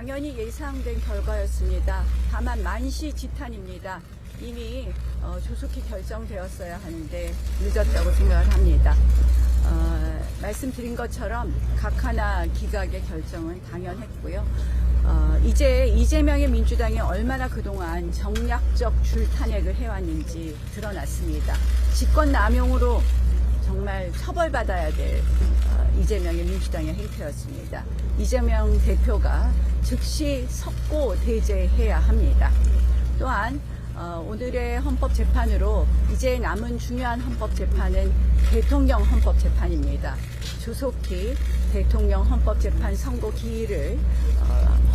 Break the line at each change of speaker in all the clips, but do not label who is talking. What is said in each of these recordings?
당연히 예상된 결과였습니다. 다만 만시지탄입니다. 이미 조속히 결정되었어야 하는데 늦었다고 생각을 합니다. 말씀드린 것처럼 각하나 기각의 결정은 당연했고요. 이제 이재명의 민주당이 얼마나 그동안 정략적 줄탄핵을 해왔는지 드러났습니다. 직권남용으로 정말 처벌받아야 될 이재명의 민주당의 행태였습니다. 이재명 대표가 즉시 석고 대제해야 합니다. 또한 오늘의 헌법재판으로 이제 남은 중요한 헌법재판은 대통령 헌법재판입니다. 조속히 대통령 헌법재판 선고 기일을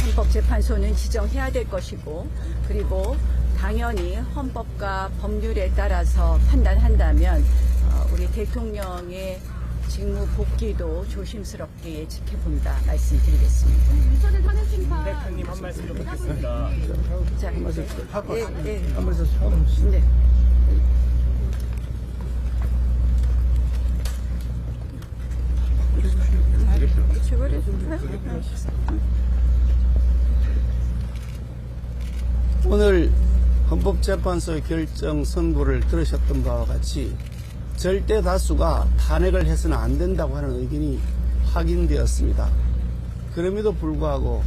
헌법재판소는 지정해야 될 것이고, 그리고 당연히 헌법과 법률에 따라서 판단한다면 우리 대통령의 직무 복귀도 조심스럽게 지켜본다 말씀드리겠습니다.
윤석열 탄핵심판
대표님 한 말씀 좀 듣겠습니다.
자,
한 말씀
네.
오늘 헌법재판소의 결정 선고를 들으셨던 바와 같이 절대 다수가 탄핵을 해서는 안 된다고 하는 의견이 확인되었습니다. 그럼에도 불구하고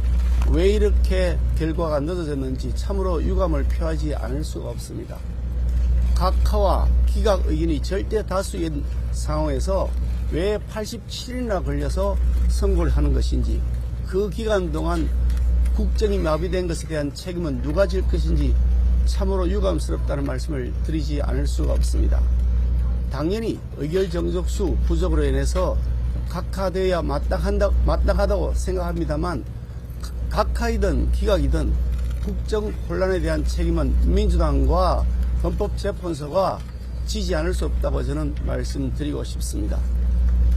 왜 이렇게 결과가 늦어졌는지 참으로 유감을 표하지 않을 수가 없습니다. 각하와 기각 의견이 절대 다수인 상황에서 왜 87일이나 걸려서 선고를 하는 것인지, 그 기간 동안 국정이 마비된 것에 대한 책임은 누가 질 것인지 참으로 유감스럽다는 말씀을 드리지 않을 수가 없습니다. 당연히 의결정족수 부족으로 인해서 각하되어야 마땅하다고 생각합니다만, 각하이든 기각이든 국정 혼란에 대한 책임은 민주당과 헌법재판소가 지지 않을 수 없다고 저는 말씀드리고 싶습니다.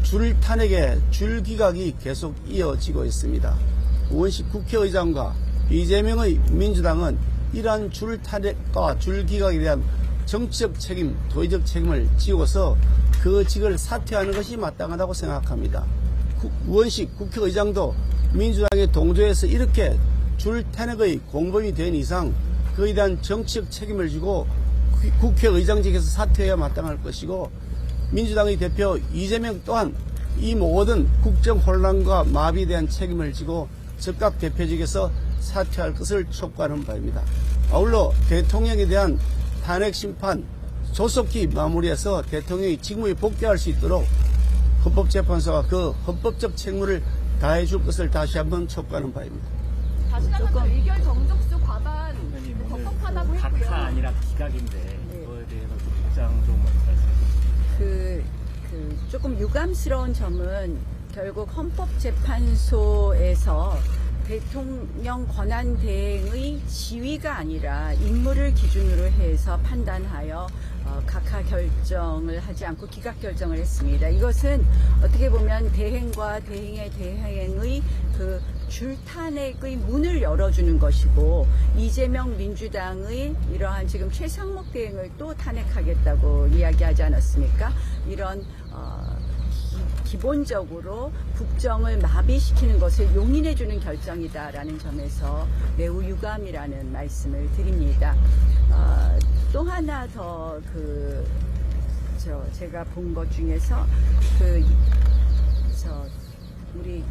줄탄핵의 줄기각이 계속 이어지고 있습니다. 우원식 국회의장과 이재명의 민주당은 이러한 줄탄핵과 줄기각에 대한 정치적 책임, 도의적 책임을 지고서 그 직을 사퇴하는 것이 마땅하다고 생각합니다. 우원식 국회의장도 민주당의 동조에서 이렇게 줄탄핵의 공범이 된 이상 그에 대한 정치적 책임을 지고 국회의장직에서 사퇴해야 마땅할 것이고, 민주당의 대표 이재명 또한 이 모든 국정 혼란과 마비에 대한 책임을 지고 즉각 대표직에서 사퇴할 것을 촉구하는 바입니다. 아울러 대통령에 대한 탄핵 심판 조속히 마무리해서 대통령이 직무에 복귀할 수 있도록 헌법재판소가 그 헌법적 책무를 다해 줄 것을 다시 한번 촉구하는 바입니다.
다시 한번 의결 정족수 과반 적법하다고 했고요.
각하 아니라 기각인데 그거에 대해서 입장 좀 말씀해 주시죠.
조금 유감스러운 점은 결국 헌법재판소에서 대통령 권한 대행의 지위가 아니라 임무를 기준으로 해서 판단하여 각하 결정을 하지 않고 기각 결정을 했습니다. 이것은 어떻게 보면 대행과 대행의 대행의 그 줄탄핵의 문을 열어주는 것이고, 이재명 민주당의 이러한 지금 최상목 대행을 또 탄핵하겠다고 이야기하지 않았습니까? 이런 기본적으로 국정을 마비시키는 것을 용인해주는 결정이다라는 점에서 매우 유감이라는 말씀을 드립니다. 또 하나 더 제가 본 것 중에서 우리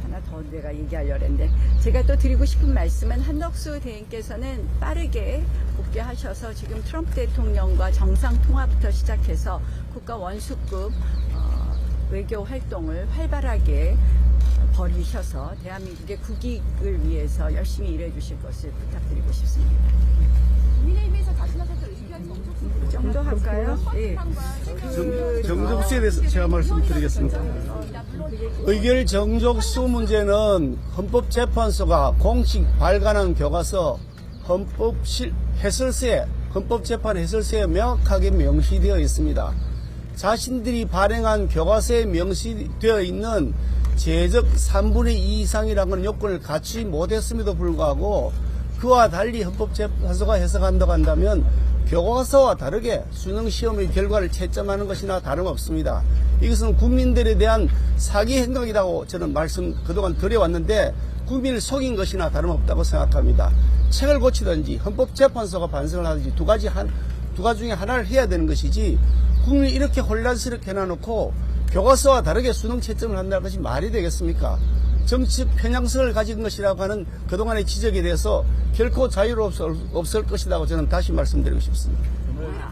하나 더 내가 얘기하려고 했는데, 제가 또 드리고 싶은 말씀은 한덕수 대행께서는 빠르게 복귀하셔서 지금 트럼프 대통령과 정상통화부터 시작해서 국가 원수급 외교 활동을 활발하게 벌이셔서 대한민국의 국익을 위해서 열심히 일해 주실 것을 부탁드리고 싶습니다.
국민의힘에서 자신한테 의견 정족수
그 정도 할까요? 네.
정족수에 대해서 제가 말씀드리겠습니다. 의결 정족수 문제는 헌법재판소가 공식 발간한 교과서 헌법재판 해설서에 명확하게 명시되어 있습니다. 자신들이 발행한 교과서에 명시되어 있는 제적 3분의 2 이상이라는 요건을 갖추지 못했음에도 불구하고 그와 달리 헌법재판소가 해석한다고 한다면 교과서와 다르게 수능시험의 결과를 채점하는 것이나 다름없습니다. 이것은 국민들에 대한 사기 행각이라고 저는 말씀 그동안 드려왔는데, 국민을 속인 것이나 다름없다고 생각합니다. 책을 고치든지 헌법재판소가 반성을 하든지 두 가지 중에 하나를 해야 되는 것이지 국민을 이렇게 혼란스럽게 해놔놓고 교과서와 다르게 수능 채점을 한다는 것이 말이 되겠습니까? 정치적 편향성을 가진 것이라고 하는 그동안의 지적에 대해서 결코 자유롭을 것이라고 저는 다시 말씀드리고 싶습니다.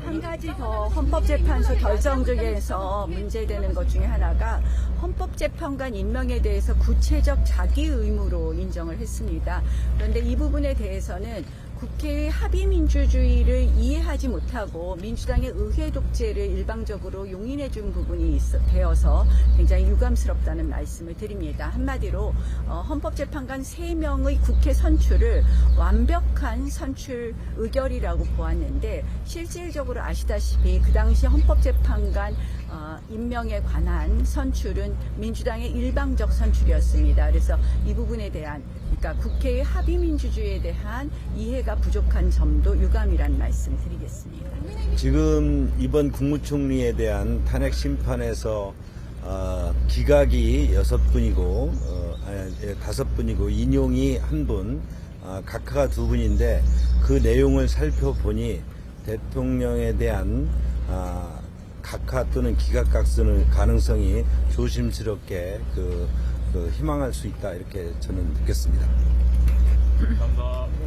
한 가지 더 헌법재판소 결정 중에서 문제되는 것 중에 하나가 헌법재판관 임명에 대해서 구체적 자기 의무로 인정을 했습니다. 그런데 이 부분에 대해서는 국회의 합의민주주의를 이해하지 못하고 민주당의 의회 독재를 일방적으로 용인해 준 부분이 되어서 굉장히 유감스럽다는 말씀을 드립니다. 한마디로 헌법재판관 3명의 국회 선출을 완벽한 선출 의결이라고 보았는데 실질적으로 아시다시피 그 당시 헌법재판관 임명에 관한 선출은 민주당의 일방적 선출이었습니다. 그래서 이 부분에 대한 그러니까 국회의 합의민주주의에 대한 이해가 부족한 점도 유감이라는 말씀 드리겠습니다.
지금 이번 국무총리에 대한 탄핵 심판에서 기각이 6분이고 5분이고 인용이 1분, 각하가 2분인데 그 내용을 살펴보니 대통령에 대한 각하 또는 기각각선의 가능성이 조심스럽게 희망할 수 있다 이렇게 저는 느꼈습니다.
감사합니다.